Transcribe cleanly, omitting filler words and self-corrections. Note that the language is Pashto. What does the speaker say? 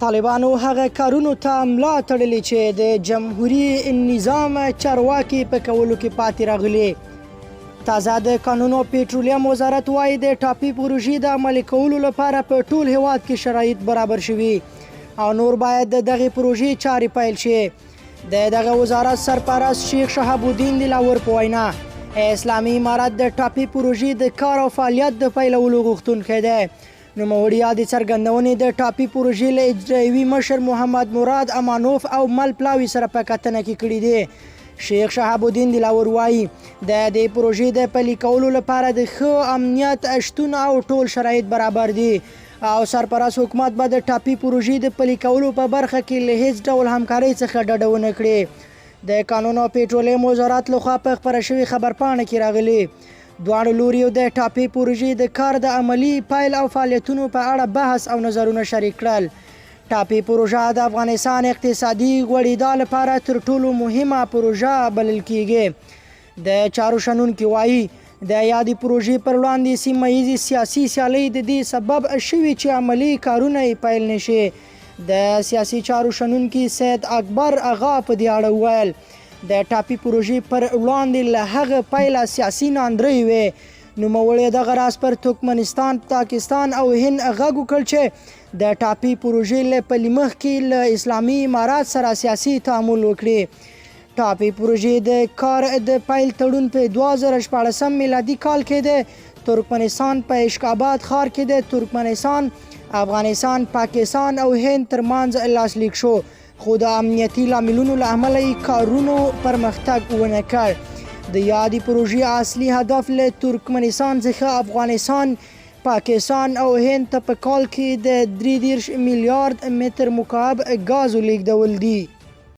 طالبانو هغه کارونو ته ملا تړلې چې د جمهوري نظام چارواکي په کولو کې پاتې راغلي. تازه د کانونو او پټرولیم وزارت وایي د ټاپي پروژې د عملي کولو لپاره په ټول هیواد کې شرایط برابر شوي او نور باید د دغې پروژې چارې پیل شي. د دغه وزارت سرپرست شیخ شهاب الدین دلاور په وینا اسلامي امارت د ټاپي پروژې د کار او فعالیت د پیلولو غوښتونکی دی. نوموړي د څرګندونې د ټاپي پروژې له اجرایوي مشر محمد مراد امانوف او مل پلاوي سره په کتنه کې کړي دي. شیخ شهاب الدین دلاور وایي د دې پروژې د پلي کولو لپاره د ښه امنیت شتون او ټول شرایط برابر دي او سرپرست حکومت به د ټاپي پروژې د پلي کولو په برخه کې له هیڅ ډول همکارۍ څخه ډډه ونه کړي. د کانونو او پټرولیم وزارت لخوا په خپره شوې خبرپاڼه کې راغلي دواړو لوریو د ټاپي پروژې د کار د عملي پیل او فعالیتونو په اړه بحث او نظرونه شریک کړل. ټاپي پروژه د افغانستان اقتصادي غوړېدا لپاره تر ټولو مهمه پروژه بلل کیږي. د چارو شنونکي وایي د یادې پروژې پر وړاندې سیمه ییزې سیاسي سیالۍ د دې سبب شوي چې عملي کارونه یې پیل نشي. د سیاسي چارو شنونکي سید اکبر اغا په دې اړه وویل د ټاپي پروژې پر وړاندې له هغه پیله سیاسي ناندرۍ وې. نوموړي دغه راز پر ترکمنستان، پاکستان او هند غږ وکړ چې د ټاپي پروژې له پلي مخکې له اسلامي امارات سره سیاسي تعامل وکړي. ټاپي پروژې د کار د پیل تړون په 2014 میلادي کال کې د ترکمنستان په اشکاباد ښار کې د ترکمنستان، افغانستان، پاکستان او هند ترمنځ لاسلیک شو، خو د امنیتي لاملونو له امله یې کارونو پرمختګ ونه کړ. د یادې پروژې اصلي هدف له ترکمنستان څخه افغانستان، پاکستان او هند ته په کال کې د 33 میلیارد متر مکعب ګازو لیږدول دي.